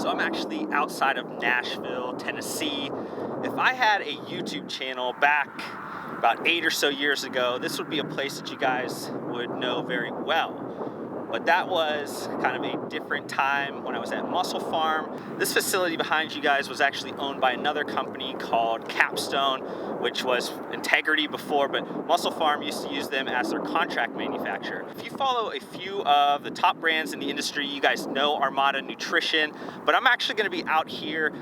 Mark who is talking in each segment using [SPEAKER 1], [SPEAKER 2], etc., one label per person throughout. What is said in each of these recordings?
[SPEAKER 1] So I'm actually outside of Nashville, Tennessee. If I had a YouTube channel back about 8 or so years ago, this would be a place that you guys would know very well. But that was kind of a different time when I was at Muscle Farm. This facility behind you guys was actually owned by another company called Capstone, which was Integrity before, but Muscle Farm used to use them as their contract manufacturer. If you follow a few of the top brands in the industry, you guys know Armada Nutrition, but I'm actually gonna be out here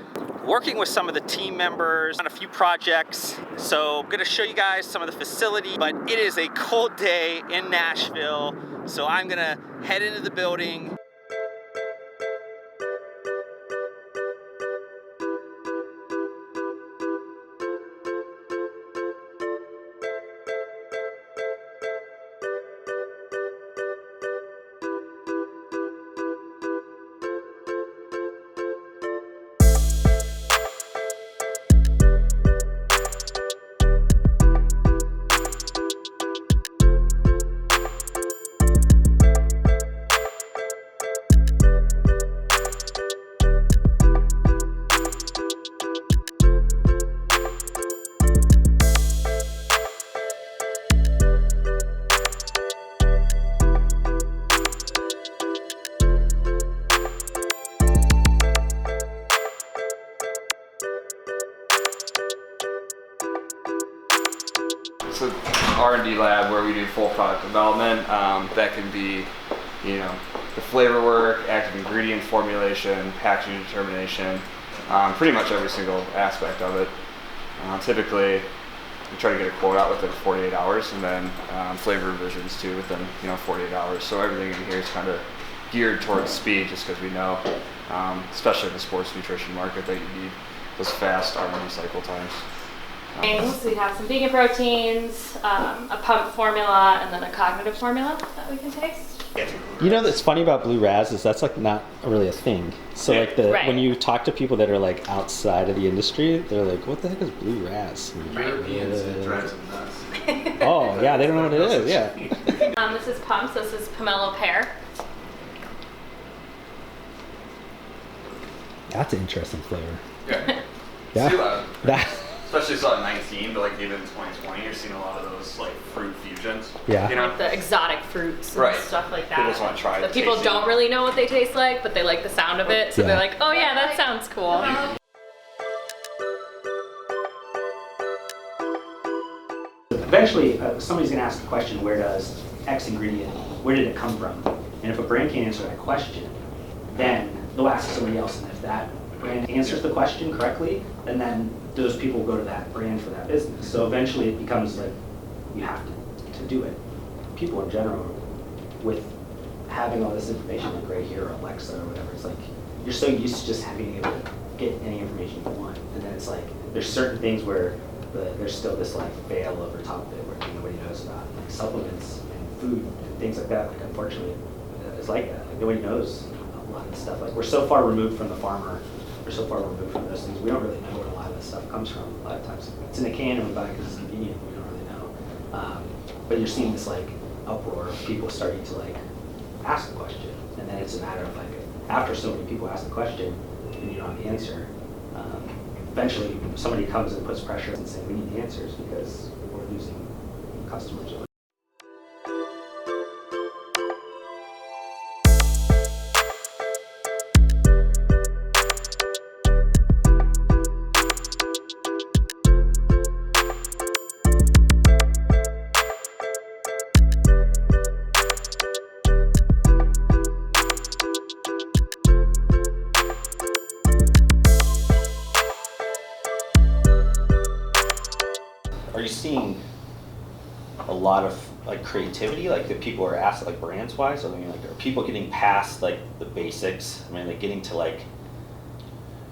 [SPEAKER 1] working with some of the team members on a few projects. So I'm gonna show you guys some of the facility, but it is a cold day in Nashville. So I'm gonna head into the building.
[SPEAKER 2] It's an R&D lab where we do full product development. That can be, the flavor work, active ingredient formulation, packaging determination, pretty much every single aspect of it. Typically, we try to get a quote out within 48 hours, and then flavor revisions too within 48 hours. So everything in here is kind of geared towards speed, just because we know, especially in the sports nutrition market, that you need those fast R&D cycle times.
[SPEAKER 3] So we have some vegan proteins, a pump formula, and then a cognitive formula that we can taste.
[SPEAKER 1] You know that's funny about blue raz is that's like not really a thing. So like when you talk to people that are like outside of the industry, they're like, "What the heck is blue raz?"
[SPEAKER 4] Europeans, it drives them nuts.
[SPEAKER 1] Oh yeah, they don't know what it is. Yeah.
[SPEAKER 3] This is pumps. This is pomelo pear.
[SPEAKER 1] That's an interesting flavor.
[SPEAKER 2] Yeah.
[SPEAKER 1] Yeah.
[SPEAKER 2] Especially saw in 19, but like even in 2020, you're seeing a lot of those like fruit fusions.
[SPEAKER 1] Yeah.
[SPEAKER 3] Like the exotic fruits and stuff like that.
[SPEAKER 2] People just want to try it.
[SPEAKER 3] People don't really know what they taste like, but they like the sound of it, so they're like, "Oh yeah, that sounds cool."
[SPEAKER 5] Eventually, somebody's going to ask the question, where does X ingredient, where did it come from? And if a brand can't answer that question, then they'll ask somebody else. And if that brand answers the question correctly, and then those people go to that brand for that business. So eventually it becomes like, you have to do it. People in general, with having all this information like right here, or Alexa or whatever, it's like, you're so used to just being able to get any information you want. And then it's like, there's certain things where there's still this like veil over top of it where nobody knows about, like supplements and food and things like that. Like unfortunately, it's like that. Like nobody knows a lot of stuff. Like we're so far removed from the farmer, we're so far removed from those things. We don't really know where a lot of this stuff comes from. A lot of times it's in a can and we buy it because it's convenient. We don't really know. But you're seeing this like uproar of people starting to like ask the question, and then it's a matter of like after so many people ask the question and you don't have the answer. Eventually, somebody comes and puts pressure and saying, we need the answers because we're losing customers.
[SPEAKER 1] Are you seeing a lot of like creativity, like that people are asked, like brands wise? I mean, like are people getting past like the basics? I mean, like getting to like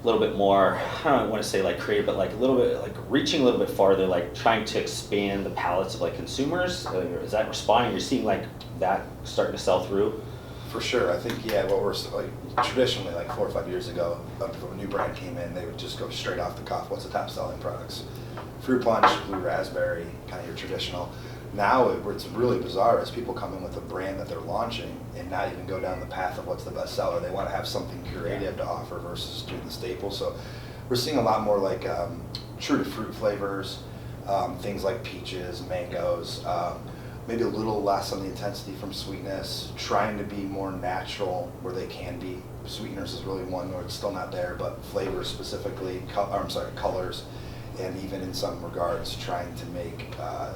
[SPEAKER 1] a little bit more, I don't want to say like creative, but like a little bit, like reaching a little bit farther, like trying to expand the palettes of like consumers? Is that responding? You're seeing like that starting to sell through?
[SPEAKER 4] For sure. I think, yeah, what we're like traditionally, like 4 or 5 years ago, when a new brand came in, they would just go straight off the cuff. What's the top selling products? Fruit punch, blue raspberry, kind of your traditional. Now it's really bizarre as people come in with a brand that they're launching and not even go down the path of what's the best seller. They want to have something creative to offer versus doing the staple. So we're seeing a lot more like true to fruit flavors, things like peaches, mangoes, maybe a little less on the intensity from sweetness, trying to be more natural where they can be. Sweeteners is really one where it's still not there, but flavors specifically, colors, and even in some regards trying to make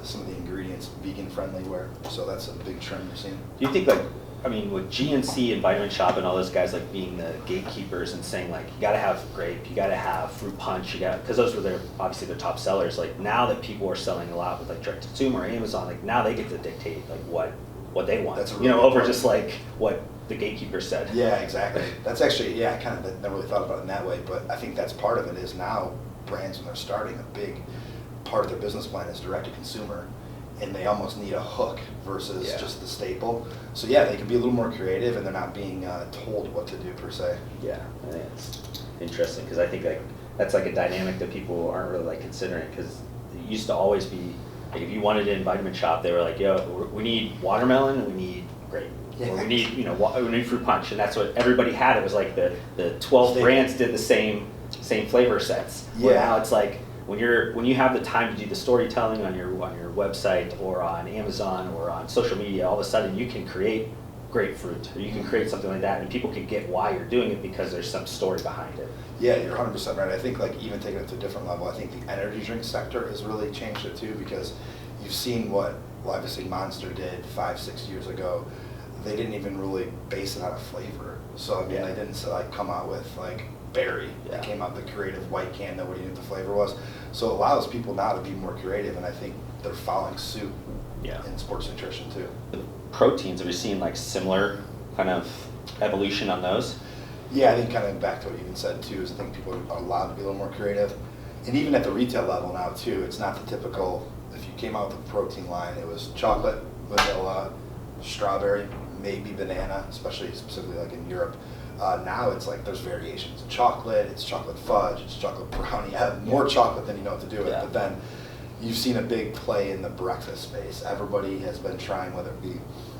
[SPEAKER 4] some of the ingredients vegan friendly where, so that's a big trend we're seeing.
[SPEAKER 6] Do you think, like, I mean, with GNC and Vitamin Shoppe and all those guys like being the gatekeepers and saying like, you gotta have grape, you gotta have fruit punch, because those were obviously their top sellers. Like now that people are selling a lot with like direct to consumer or Amazon, like now they get to dictate like what they want,
[SPEAKER 4] That's a really
[SPEAKER 6] over
[SPEAKER 4] important.
[SPEAKER 6] just like what the gatekeeper said.
[SPEAKER 4] Yeah, exactly. That's actually, I kind of never really thought about it in that way, but I think that's part of it is now brands when they're starting, a big part of their business plan is direct to consumer, and they almost need a hook versus just the staple. So yeah, they can be a little more creative and they're not being told what to do per se.
[SPEAKER 6] Yeah, I think it's interesting because I think like that's like a dynamic that people aren't really like considering, because it used to always be like if you wanted it in Vitamin Shoppe, they were like, yo, we need watermelon and we need grape.
[SPEAKER 4] Yeah.
[SPEAKER 6] Or we need, we need fruit punch, and that's what everybody had. It was like the 12 brands did the same flavor sets. Where now it's like when you have the time to do the storytelling on your website or on Amazon or on social media, all of a sudden you can create grapefruit or you can create something like that, and people can get why you're doing it because there's some story behind it.
[SPEAKER 4] Yeah, you're 100% right. I think like even taking it to a different level, I think the energy drink sector has really changed it too, because you've seen what obviously Monster did 5-6 years ago. They didn't even really base it on a flavor. So I mean, they didn't like come out with like berry. They came out with the creative white can, nobody knew what the flavor was. So it allows people now to be more creative, and I think they're following suit in sports nutrition too.
[SPEAKER 6] The proteins, have you seen like similar kind of evolution on those?
[SPEAKER 4] Yeah, I think kind of back to what you even said too, is I think people are allowed to be a little more creative. And even at the retail level now too, it's not the typical, if you came out with a protein line, it was chocolate, vanilla, strawberry, maybe banana, especially specifically like in Europe. Now it's like there's variations. Chocolate, it's chocolate fudge, it's chocolate brownie. You have more chocolate than you know what to do with. But then you've seen a big play in the breakfast space. Everybody has been trying, whether it be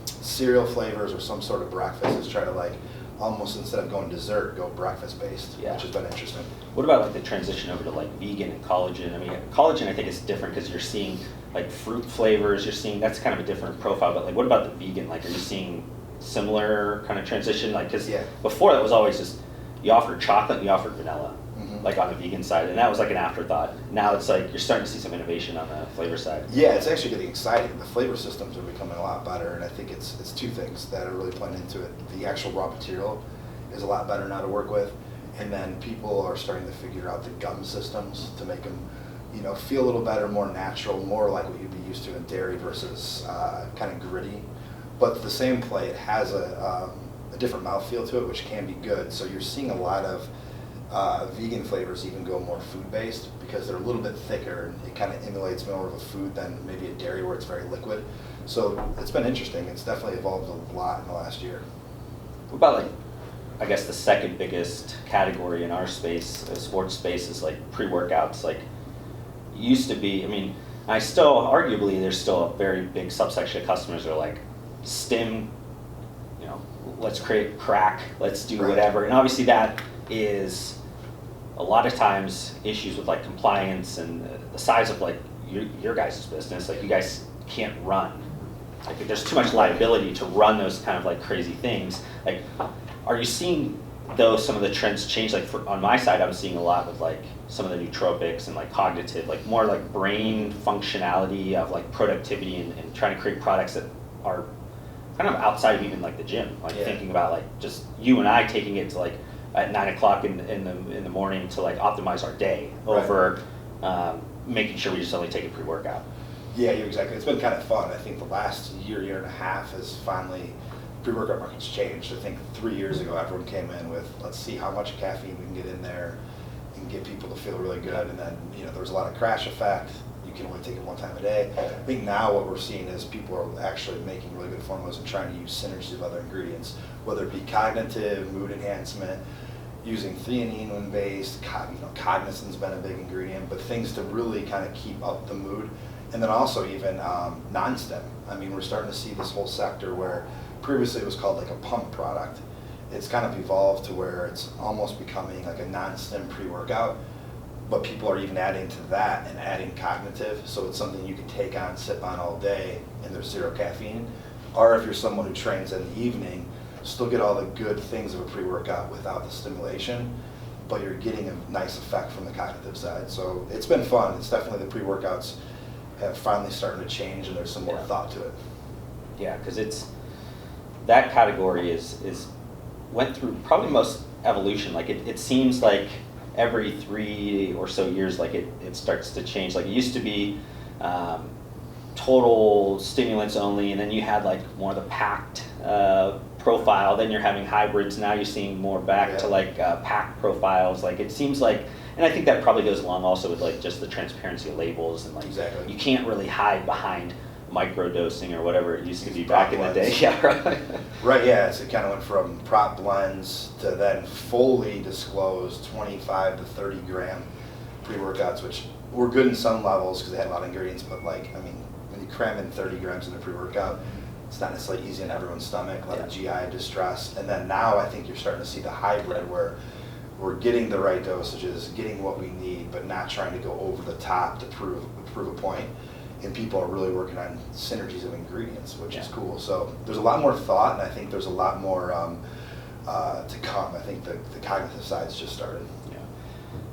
[SPEAKER 4] cereal flavors or some sort of breakfast, is try to like almost instead of going dessert, go breakfast based, which has been interesting.
[SPEAKER 6] What about like the transition over to like vegan and collagen? I mean, collagen I think is different because you're seeing like fruit flavors, you're seeing, that's kind of a different profile, but like what about the vegan? Like are you seeing similar kind of transition? Like, because before that was always just, you offered chocolate and you offered vanilla, like on the vegan side, and that was like an afterthought. Now it's like you're starting to see some innovation on the flavor side.
[SPEAKER 4] Yeah, it's actually getting exciting. The flavor systems are becoming a lot better, and I think it's two things that are really playing into it. The actual raw material is a lot better now to work with, and then people are starting to figure out the gum systems to make them, feel a little better, more natural, more like what you'd be used to in dairy versus kind of gritty. But the same play, it has a different mouthfeel to it, which can be good. So you're seeing a lot of vegan flavors even go more food-based because they're a little bit thicker. And it kind of emulates more of a food than maybe a dairy where it's very liquid. So it's been interesting. It's definitely evolved a lot in the last year.
[SPEAKER 6] What about like, I guess the second biggest category in our space, sports space, is like pre-workouts. Like, used to be, I mean, I still, arguably, there's still a very big subsection of customers that are like, stim, let's create crack, let's do whatever. And obviously that is a lot of times issues with like compliance and the size of like your guys' business. Like you guys can't run. Like there's too much liability to run those kind of like crazy things. Like, are you seeing though some of the trends change? Like on my side, I'm seeing a lot with like some of the nootropics and like cognitive, like more like brain functionality of like productivity and trying to create products that are kind of outside of even like the gym, like thinking about like just you and I taking it to like at 9 o'clock in the morning to like optimize our day over making sure we just only take a pre-workout.
[SPEAKER 4] Yeah, you're exactly. It's been kind of fun. I think the last year and a half has finally, pre-workout market's changed. I think 3 years ago everyone came in with, let's see how much caffeine we can get in there and get people to feel really good. And then there was a lot of crash effect. You can only take it one time a day. I think now what we're seeing is people are actually making really good formulas and trying to use synergies of other ingredients, whether it be cognitive, mood enhancement, using theanine when based, cognizant's been a big ingredient, but things to really kind of keep up the mood. And then also even non-stim. I mean, we're starting to see this whole sector where previously it was called like a pump product. It's kind of evolved to where it's almost becoming like a non-stim pre-workout, but people are even adding to that and adding cognitive. So it's something you can take on, sip on all day, and there's zero caffeine. Or if you're someone who trains in the evening, still get all the good things of a pre-workout without the stimulation, but you're getting a nice effect from the cognitive side. So it's been fun. It's definitely the pre-workouts have finally started to change, and there's some more thought to it.
[SPEAKER 6] Yeah, because it's, that category is went through probably most evolution. Like it seems like every 3 or so years, like it starts to change. Like it used to be total stimulants only, and then you had like more of the packed profile. Then you're having hybrids. Now you're seeing more back to like packed profiles. Like it seems like, and I think that probably goes along also with like just the transparency of labels, and like you can't really hide behind microdosing or whatever it used to be back in the day. Yeah, right.
[SPEAKER 4] Right, yeah, so it kind of went from prop blends to then fully disclosed 25 to 30 gram pre-workouts, which were good in some levels because they had a lot of ingredients, but like, I mean, when you cram in 30 grams in a pre-workout, it's not necessarily easy in everyone's stomach, a lot of GI distress. And then now I think you're starting to see the hybrid where we're getting the right dosages, getting what we need, but not trying to go over the top to prove a point. And people are really working on synergies of ingredients, which is cool. So there's a lot more thought, and I think there's a lot more to come. I think the cognitive side's just started.
[SPEAKER 6] Yeah,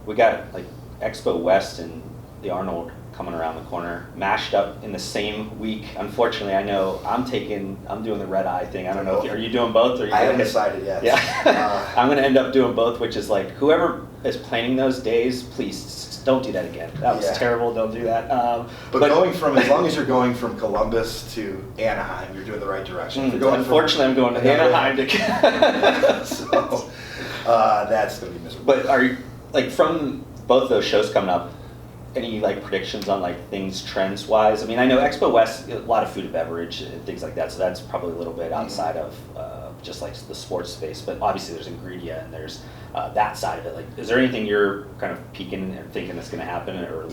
[SPEAKER 6] we got like Expo West and the Arnold coming around the corner, mashed up in the same week. Unfortunately, I know I'm doing the red eye thing. I don't know if are you doing both, or are you
[SPEAKER 4] I haven't decided yet.
[SPEAKER 6] Yeah, I'm gonna end up doing both, which is like whoever is planning those days, please don't do that again. That was terrible. Don't do that.
[SPEAKER 4] But going from, as long as you're going from Columbus to Anaheim, you're doing the right direction.
[SPEAKER 6] Unfortunately, I'm going to Anaheim to.
[SPEAKER 4] So that's going to be miserable.
[SPEAKER 6] But are you, like, from both those shows coming up, any like predictions on like things trends wise? I mean, I know Expo West, a lot of food and beverage and things like that, so that's probably a little bit outside of just like the sports space. But obviously, there's ingredient and there's that side of it. Like, is there anything you're kind of peeking and thinking that's going to happen, or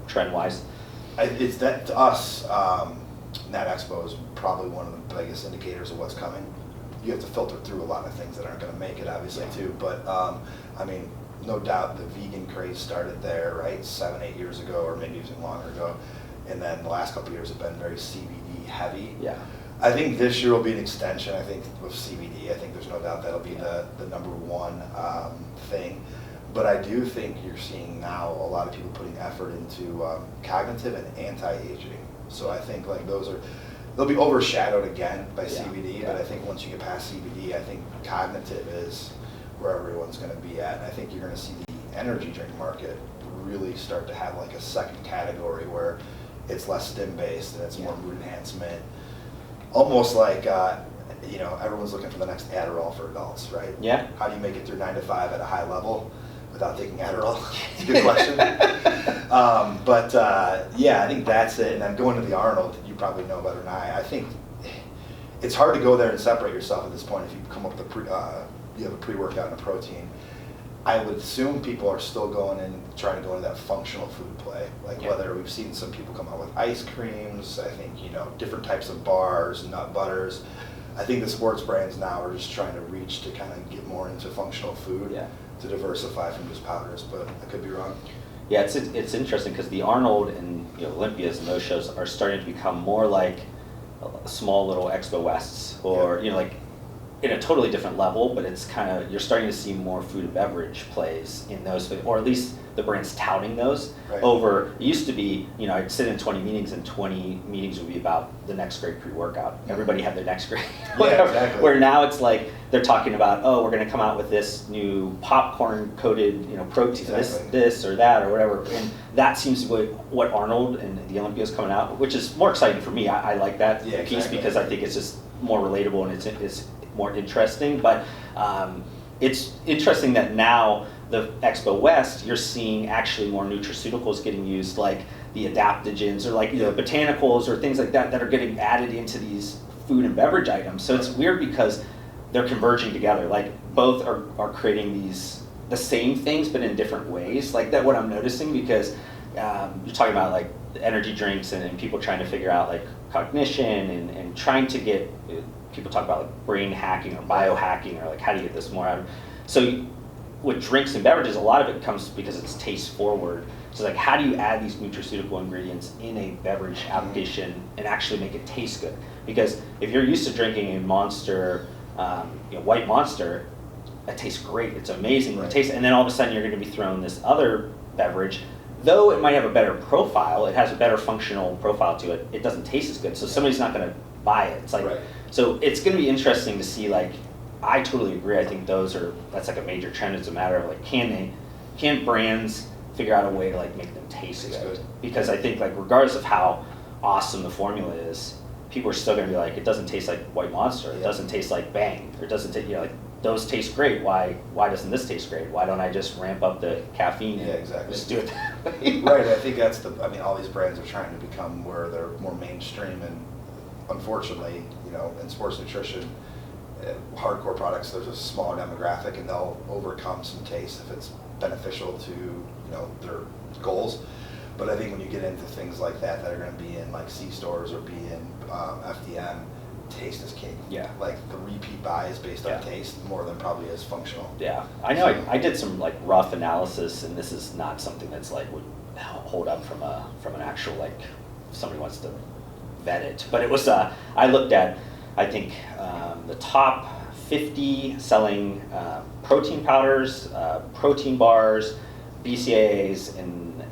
[SPEAKER 6] trend wise?
[SPEAKER 4] It's that to us, Nat Expo is probably one of the biggest indicators of what's coming. You have to filter through a lot of things that aren't going to make it, obviously, too. But I mean, no doubt the vegan craze started there, right, 7-8 years ago, or maybe even longer ago. And then the last couple of years have been very CBD heavy.
[SPEAKER 6] Yeah.
[SPEAKER 4] I think this year will be an extension, I think, of CBD. I think there's no doubt that'll be the number one thing. But I do think you're seeing now a lot of people putting effort into cognitive and anti-aging. So I think like they'll be overshadowed again by CBD, but I think once you get past CBD, I think cognitive is where everyone's going to be at. And I think you're going to see the energy drink market really start to have like a second category where it's less stim-based and it's more mood enhancement. Almost like, everyone's looking for the next Adderall for adults, right?
[SPEAKER 6] Yeah.
[SPEAKER 4] How do you make it through 9 to 5 at a high level without taking Adderall? It's a good question. I think that's it. And then going to the Arnold, you probably know better than I think it's hard to go there and separate yourself at this point if you come up with you have a pre-workout and a protein. I would assume people are still going in, trying to go into that functional food play. Like whether we've seen some people come out with ice creams, I think, different types of bars, nut butters. I think the sports brands now are just trying to reach to kind of get more into functional food to diversify from just powders, but I could be wrong.
[SPEAKER 6] Yeah, it's interesting because the Arnold and Olympias and those shows are starting to become more like small little Expo Wests, or like in a totally different level, but it's kind of, you're starting to see more food and beverage plays in those, or at least the brand's touting those over, it used to be, I'd sit in 20 meetings and 20 meetings would be about the next great pre-workout. Everybody had their next great,
[SPEAKER 4] exactly.
[SPEAKER 6] Where now it's like, they're talking about, we're gonna come out with this new popcorn coated, protein, this or that or whatever. And that seems to be what Arnold and the Olympia is coming out, which is more exciting for me. I like that piece because I think it's just more relatable and it's more interesting, but it's interesting that now the Expo West, you're seeing actually more nutraceuticals getting used, like the adaptogens or like botanicals or things like that are getting added into these food and beverage items. So it's weird because they're converging together. Like both are creating the same things but in different ways. Like that, what I'm noticing, because you're talking about like energy drinks and people trying to figure out like cognition and trying to get, people talk about like brain hacking or biohacking or like how do you get this more out of. So with drinks and beverages, a lot of it comes because it's taste forward. So like how do you add these nutraceutical ingredients in a beverage application and actually make it taste good? Because if you're used to drinking a Monster, white Monster, it tastes great, it's amazing, it tastes, and then all of a sudden you're going to be thrown this other beverage. Though it might have a better profile, it has a better functional profile to it, it doesn't taste as good. So somebody's not going to buy it. It's like, so it's going to be interesting to see, like, I totally agree. I think that's like a major trend. It's a matter of like, can brands figure out a way to like make them taste good? Because I think like regardless of how awesome the formula is, people are still going to be like, it doesn't taste like White Monster. It doesn't taste like Bang. Or it doesn't taste, like, those taste great. Why doesn't this taste great? Why don't I just ramp up the caffeine and just do it that way?
[SPEAKER 4] Right, I think that's all these brands are trying to become where they're more mainstream, and unfortunately, in sports nutrition, hardcore products, there's a smaller demographic and they'll overcome some taste if it's beneficial to, their goals. But I think when you get into things like that are going to be in like C-stores or be in FDM, taste is king.
[SPEAKER 6] Yeah.
[SPEAKER 4] Like the repeat buy is based on taste more than probably is functional.
[SPEAKER 6] Yeah, I know. I did some like rough analysis, and this is not something that's like would hold up from an actual like if somebody wants to vet it. But it was I looked at I think the top 50 selling protein powders, protein bars, BCAAs, and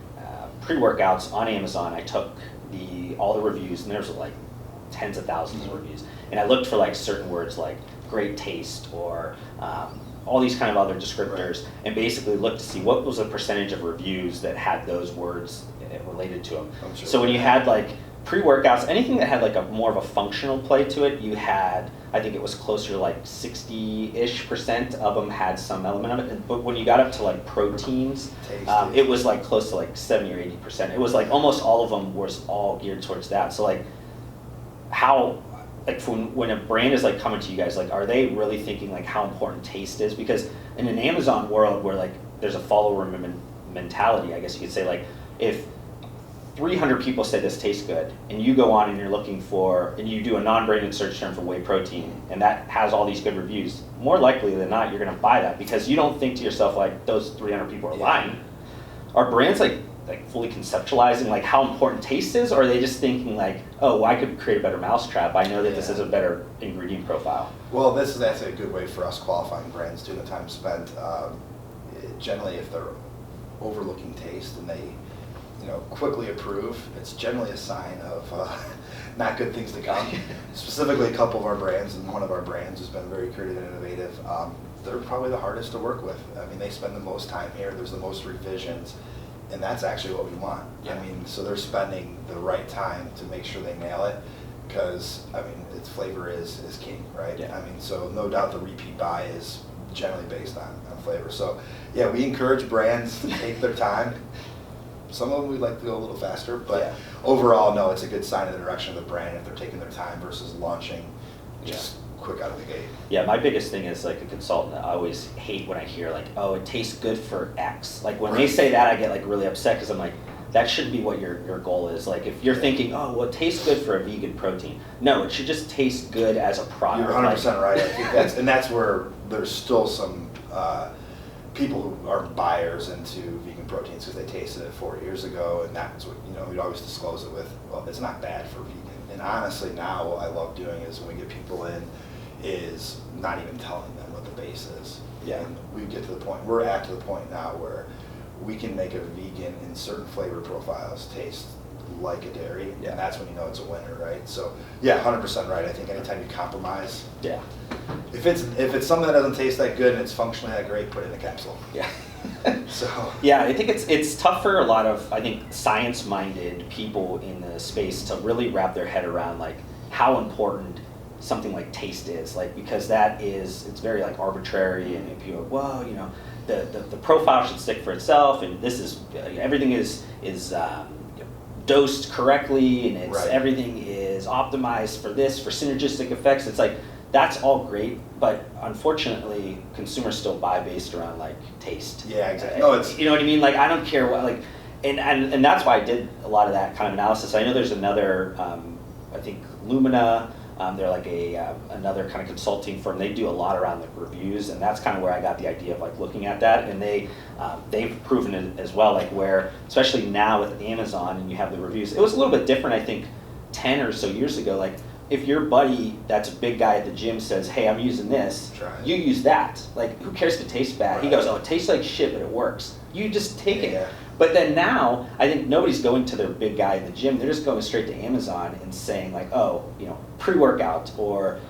[SPEAKER 6] pre-workouts on Amazon. I took all the reviews, and there's like tens of thousands of reviews, and I looked for like certain words like great taste or all these kind of other descriptors, and basically looked to see what was the percentage of reviews that had those words related to them.
[SPEAKER 4] Sure.
[SPEAKER 6] So when you had like pre-workouts, anything that had like a more of a functional play to it, you had, I think it was closer to like 60-ish% of them had some element of it. But when you got up to like proteins, it was like close to like 70 or 80%. It was like almost all of them was all geared towards that. So like how, like when a brand is like coming to you guys, like are they really thinking like how important taste is? Because in an Amazon world where like there's a follower mentality, I guess you could say, like if 300 people say this tastes good, and you go on and you're looking for, and you do a non-branded search term for whey protein, and that has all these good reviews, more likely than not, you're going to buy that because you don't think to yourself like those 300 people are lying. Are brands like fully conceptualizing like how important taste is, or are they just thinking like, oh, well, I could create a better mousetrap. I know that this is a better ingredient profile.
[SPEAKER 4] Well, that's a good way for us qualifying brands too. The time spent. Generally, if they're overlooking taste and they quickly approve, it's generally a sign of not good things to come. Specifically, a couple of our brands, and one of our brands has been very creative and innovative. They're probably the hardest to work with. I mean, they spend the most time here. There's the most revisions, and that's actually what we want.
[SPEAKER 6] Yeah.
[SPEAKER 4] I mean, so they're spending the right time to make sure they nail it, because I mean, its flavor is king, right?
[SPEAKER 6] Yeah.
[SPEAKER 4] I mean, so no doubt the repeat buy is generally based on flavor. So yeah, we encourage brands to take their time. Some of them we'd like to go a little faster, but overall, no, it's a good sign of the direction of the brand if they're taking their time versus launching just quick out of the gate.
[SPEAKER 6] Yeah, my biggest thing is like a consultant, I always hate when I hear like, oh, it tastes good for X. Like when they say that, I get like really upset because I'm like, that should be what your goal is. Like if you're thinking, oh, well, it tastes good for a vegan protein. No, it should just taste good as a product.
[SPEAKER 4] You're 100% right. I think that's where there's still some people who are buyers into vegan proteins because they tasted it 4 years ago, and that's what we'd always disclose it with. Well, it's not bad for vegan. And honestly, now what I love doing is when we get people in, is not even telling them what the base is.
[SPEAKER 6] Yeah.
[SPEAKER 4] And we get to the point. We're at to the point now where we can make a vegan in certain flavor profiles taste like a dairy, and that's when you know it's a winner, right? So yeah, 100% right. I think anytime you compromise, if it's something that doesn't taste that good and it's functionally that great, put it in a capsule.
[SPEAKER 6] Yeah.
[SPEAKER 4] So
[SPEAKER 6] yeah, I think it's tough for a lot of, I think, science-minded people in the space to really wrap their head around like how important something like taste is, like because it's very like arbitrary, and people go, well, the profile should stick for itself, and this is everything is dosed correctly, and everything is optimized for this, for synergistic effects. It's like that's all great, but unfortunately consumers still buy based around like taste.
[SPEAKER 4] Yeah, exactly. No, it's,
[SPEAKER 6] you know what I mean? Like I don't care what, like and that's why I did a lot of that kind of analysis. I know there's another, I think Lumina, they're like another kind of consulting firm. They do a lot around the reviews, and that's kind of where I got the idea of like looking at that. And they've proven it as well, like where, especially now with Amazon and you have the reviews, it was a little bit different, I think, 10 or so years ago. Like if your buddy that's a big guy at the gym says, hey, I'm using this, you use that. Like who cares if it tastes bad? Right. He goes, oh, it tastes like shit, but it works. You just take it. But then now, I think nobody's going to their big guy in the gym. They're just going straight to Amazon and saying like, oh, pre-workout or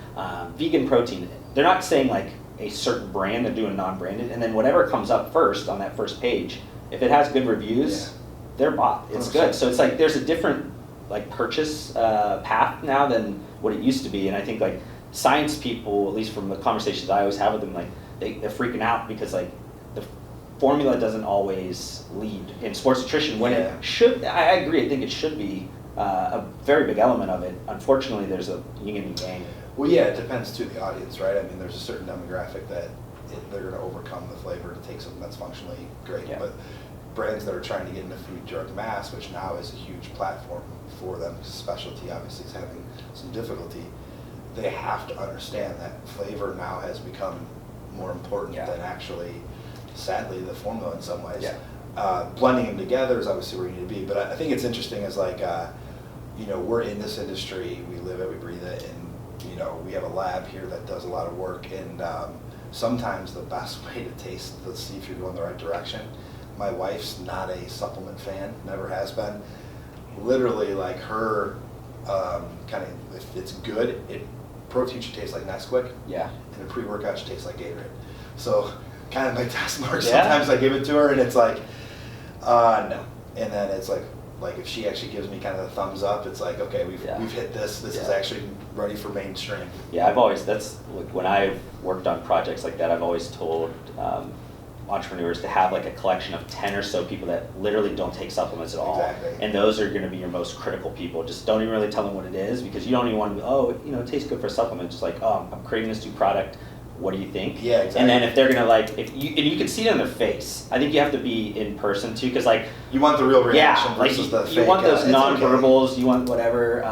[SPEAKER 6] vegan protein. They're not saying like a certain brand. They're doing non-branded. And then whatever comes up first on that first page, if it has good reviews, they're bought. It's 100%. Good. So it's like there's a different like purchase path now than what it used to be. And I think like science people, at least from the conversations I always have with them, like they're freaking out because like the formula doesn't always lead in sports nutrition when it should. I agree. I think it should be a very big element of it. Unfortunately, there's a yin and yang.
[SPEAKER 4] Well, yeah, it depends to the audience, right? I mean, there's a certain demographic that they're going to overcome the flavor to take something that's functionally great. Yeah. But brands that are trying to get into food, drug, mass, which now is a huge platform for them, because specialty obviously is having some difficulty, they have to understand that flavor now has become more important than actually, sadly, the formula in some ways. Blending them together is obviously where you need to be, but I think it's interesting as like, we're in this industry, we live it, we breathe it, and we have a lab here that does a lot of work, and sometimes the best way to taste, let's see if you're going the right direction. My wife's not a supplement fan, never has been. Literally, like her, kind of, if it's good, protein should taste like Nesquik, and a pre-workout should taste like Gatorade. So, kind of my test mark. Sometimes I give it to her, and it's like, no. And then it's like if she actually gives me kind of the thumbs up, it's like, okay, we've hit this. This is actually ready for mainstream.
[SPEAKER 6] Yeah, that's like when I've worked on projects like that, I've always told entrepreneurs to have like a collection of 10 or so people that literally don't take supplements at all. Exactly. And those are going to be your most critical people. Just don't even really tell them what it is, because you don't even want to, it tastes good for supplements. Just like, oh, I'm creating this new product. What do you think?
[SPEAKER 4] Yeah, exactly.
[SPEAKER 6] And then if they're gonna like, and you can see it on their face. I think you have to be in person too, because like
[SPEAKER 4] you want the real reaction versus the fake.
[SPEAKER 6] You want those non-verbals. You want whatever.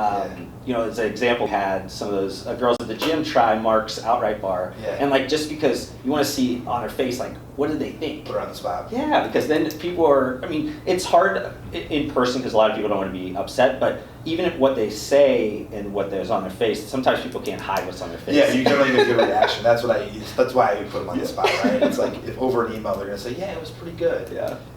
[SPEAKER 6] As an example, had some of those girls at the gym try Mark's Outright Bar, and like just because you want to see on their face, like what did they think?
[SPEAKER 4] Put her on the spot.
[SPEAKER 6] Yeah, because then people are. I mean, it's hard in person because a lot of people don't want to be upset, but even if what they say and what there's on their face, sometimes people can't hide what's on their face.
[SPEAKER 4] Yeah, you generally get a good reaction. That's what I use. That's why I put them on the spot, right? It's like if over an email they're gonna say, yeah, it was pretty good.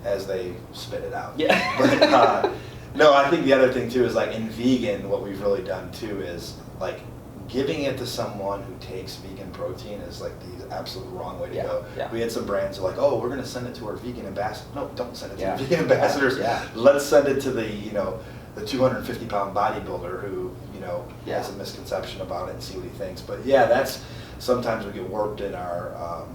[SPEAKER 4] As they spit it out. But, no, I think the other thing too is like in vegan, what we've really done too is like giving it to someone who takes vegan protein is like the absolute wrong way to go. We had some brands who are like, oh, we're gonna send it to our vegan ambassador. No, don't send it to the vegan ambassadors. Let's send it to the the 250-pound bodybuilder who has a misconception about it and see what he thinks. But that's sometimes we get warped in our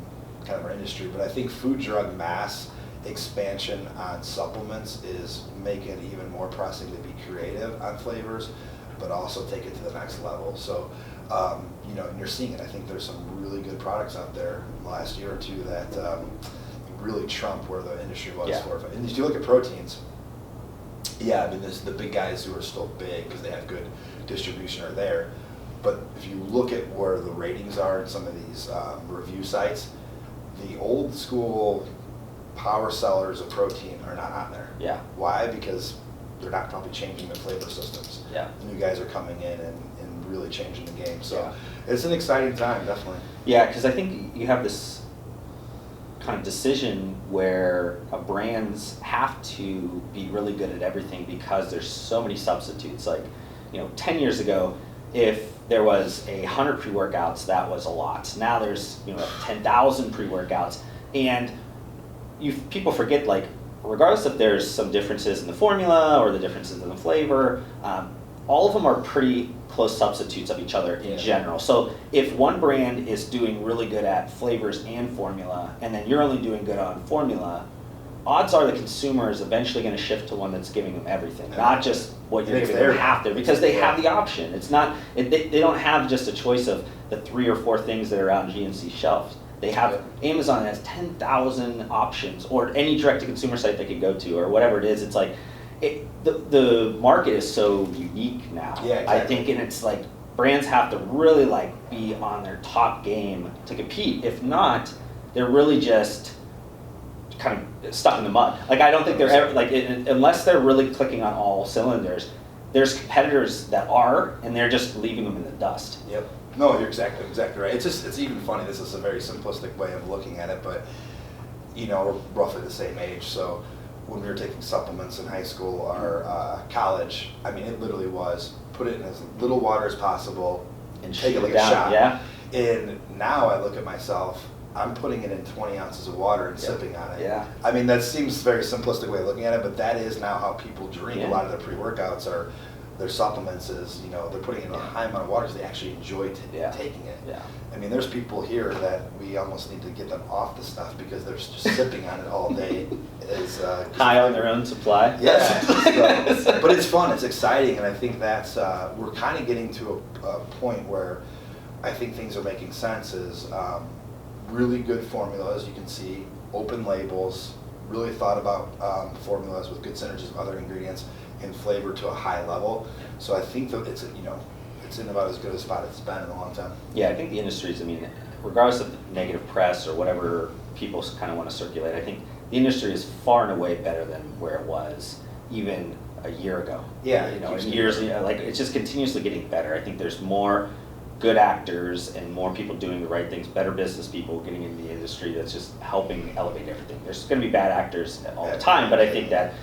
[SPEAKER 4] kind of our industry. But I think food, drug, mass expansion on supplements is making it even more pressing to be creative on flavors, but also take it to the next level. So, and you're seeing it. I think there's some really good products out there in the last year or two that really trump where the industry was for. And if you look at proteins, I mean, there's the big guys who are still big because they have good distribution are there. But if you look at where the ratings are in some of these review sites, the old school power sellers of protein are not on there. Why? Because they're not probably changing their flavor systems. The new guys are coming in and really changing the game. So it's an exciting time, definitely.
[SPEAKER 6] Yeah, because I think you have this kind of decision where brands have to be really good at everything because there's so many substitutes. Like, 10 years ago, if there was 100 pre-workouts, that was a lot. Now there's 10,000 pre-workouts, and people forget, like, regardless if there's some differences in the formula or the differences in the flavor, all of them are pretty close substitutes of each other in general. So if one brand is doing really good at flavors and formula, and then you're only doing good on formula, odds are the consumer is eventually going to shift to one that's giving them everything, not just what you're giving them half there, because they have the option. It's not, they don't have just a choice of the 3 or 4 things that are on GNC shelves. They have, Amazon has 10,000 options, or any direct-to-consumer site they could go to, or whatever it is. It's like, the market is so unique now.
[SPEAKER 4] Yeah, exactly.
[SPEAKER 6] I think, and it's like, brands have to really like be on their top game to compete. If not, they're really just kind of stuck in the mud. Like, I don't think they're ever, like, unless they're really clicking on all cylinders, there's competitors that are, and they're just leaving them in the dust.
[SPEAKER 4] Yep. No, you're exactly right. It's even funny. This is a very simplistic way of looking at it, but you know, we're roughly the same age. So when we were taking supplements in high school or college, I mean, it literally was put it in as little water as possible
[SPEAKER 6] And
[SPEAKER 4] take it like
[SPEAKER 6] down,
[SPEAKER 4] a shot.
[SPEAKER 6] yeah.
[SPEAKER 4] And now I look at myself, I'm putting it in 20 ounces of water and sipping on it.
[SPEAKER 6] Yeah.
[SPEAKER 4] I mean, that seems very simplistic way of looking at it, but that is now how people drink.
[SPEAKER 6] Yeah.
[SPEAKER 4] A lot of their pre-workouts or their supplements is, you know, they're putting in a high amount of water because they actually enjoy taking it.
[SPEAKER 6] Yeah.
[SPEAKER 4] I mean, there's people here that we almost need to get them off the stuff because they're just sipping on it all day. Is
[SPEAKER 6] High on their own supply.
[SPEAKER 4] Yeah, so, but it's fun, it's exciting, and I think that's, we're kind of getting to a point where I think things are making sense is really good formulas, you can see, open labels, really thought about formulas with good synergies of other ingredients and flavor to a high level. So I think that it's, you know, it's in about as good a spot it's been in a long time.
[SPEAKER 6] Yeah, I think the industry's, I mean, regardless of the negative press or whatever people kind of want to circulate, I think the industry is far and away better than where it was even a year ago.
[SPEAKER 4] Yeah,
[SPEAKER 6] you know,
[SPEAKER 4] keeps
[SPEAKER 6] in
[SPEAKER 4] getting
[SPEAKER 6] years,
[SPEAKER 4] better.
[SPEAKER 6] like, it's just continuously getting better. I think there's more good actors and more people doing the right things, better business people getting into the industry that's just helping elevate everything. There's going to be bad actors all the time, but I think that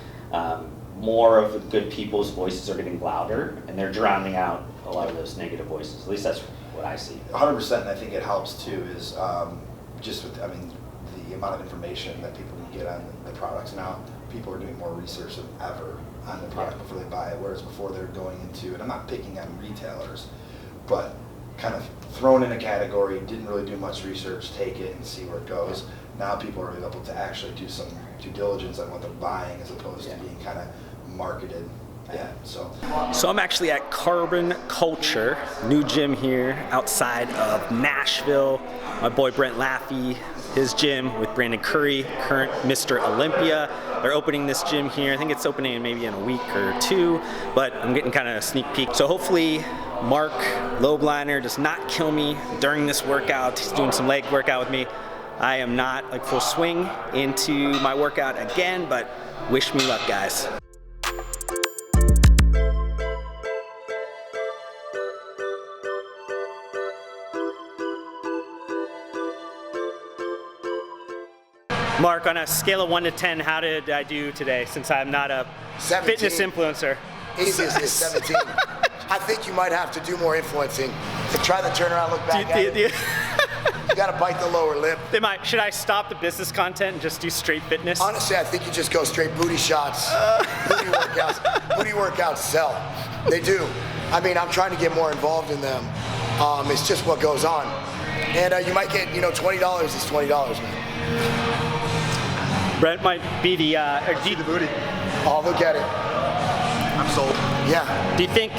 [SPEAKER 6] more of the good people's voices are getting louder and they're drowning out a lot of those negative voices. At least that's what I see.
[SPEAKER 4] 100%, and I think it helps too is just with, I mean, the amount of information that people can get on the products now. People are doing more research than ever on the product before they buy it, whereas before they're going into, and I'm not picking on retailers, but kind of thrown in a category, didn't really do much research, take it and see where it goes. Now people are able to actually do some due diligence on what they're buying as opposed to being kind of marketed. Yeah, so
[SPEAKER 1] I'm actually at Carbon Culture, new gym here outside of Nashville. My boy Brent Laffey, his gym with Brandon Curry, current Mr. Olympia. They're opening this gym here. I think it's opening maybe in a week or two, but I'm getting kind of a sneak peek. So hopefully Mark Lobliner does not kill me during this workout. He's doing some leg workout with me. I am not like full swing into my workout again, but wish me luck, guys. Mark, on a scale of 1 to 10, how did I do today since I'm not a
[SPEAKER 7] 17.
[SPEAKER 1] fitness influencer?
[SPEAKER 7] Easiest is 17. I think you might have to do more influencing. To try to turn around, look back at it. You gotta bite the lower lip.
[SPEAKER 1] Should I stop the business content and just do straight fitness?
[SPEAKER 7] Honestly, I think you just go straight booty shots, booty workouts. Booty workouts sell. They do. I mean, I'm trying to get more involved in them. It's just what goes on. And you might get, you know, $20 is $20, man.
[SPEAKER 1] Brent might be the,
[SPEAKER 8] See the booty.
[SPEAKER 7] Oh, look at it.
[SPEAKER 8] I'm sold.
[SPEAKER 7] Yeah.
[SPEAKER 1] do you think,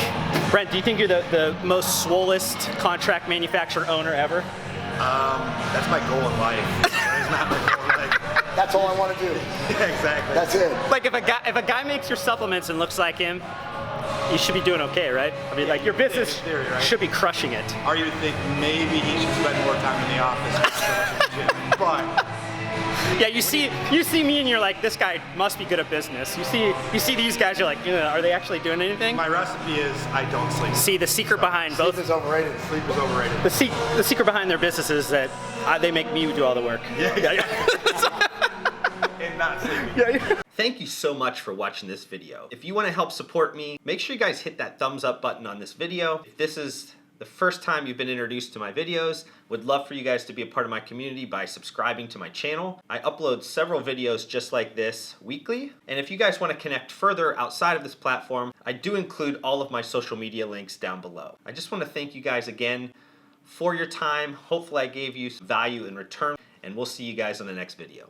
[SPEAKER 1] Brent, do you think you're the most swollest contract manufacturer owner ever?
[SPEAKER 8] That's my goal in life. That is not my goal in life.
[SPEAKER 7] That's all I want to do.
[SPEAKER 8] Yeah, exactly.
[SPEAKER 7] That's it.
[SPEAKER 1] Like if a guy makes your supplements and looks like him, you should be doing okay, right? I mean, like your business
[SPEAKER 8] in theory, right?
[SPEAKER 1] should be crushing it.
[SPEAKER 8] Or you would think maybe he should spend more time in the office. Not so much at the gym. But
[SPEAKER 1] Yeah, you see me and you're like, this guy must be good at business. You see these guys, you're like, are they actually doing anything?
[SPEAKER 8] my recipe is I don't sleep.
[SPEAKER 1] See, the secret behind
[SPEAKER 7] Sleep
[SPEAKER 1] both,
[SPEAKER 7] is overrated.
[SPEAKER 8] Sleep is overrated.
[SPEAKER 1] the secret behind their business is that they make me do all the work.
[SPEAKER 8] Yeah. And not sleeping.
[SPEAKER 1] Thank you so much for watching this video. If you want to help support me, make sure you guys hit that thumbs up button on this video. If this is the first time you've been introduced to my videos, would love for you guys to be a part of my community by subscribing to my channel. I upload several videos just like this weekly. And if you guys want to connect further outside of this platform, I do include all of my social media links down below. I just want to thank you guys again for your time. Hopefully I gave you some value in return, and we'll see you guys on the next video.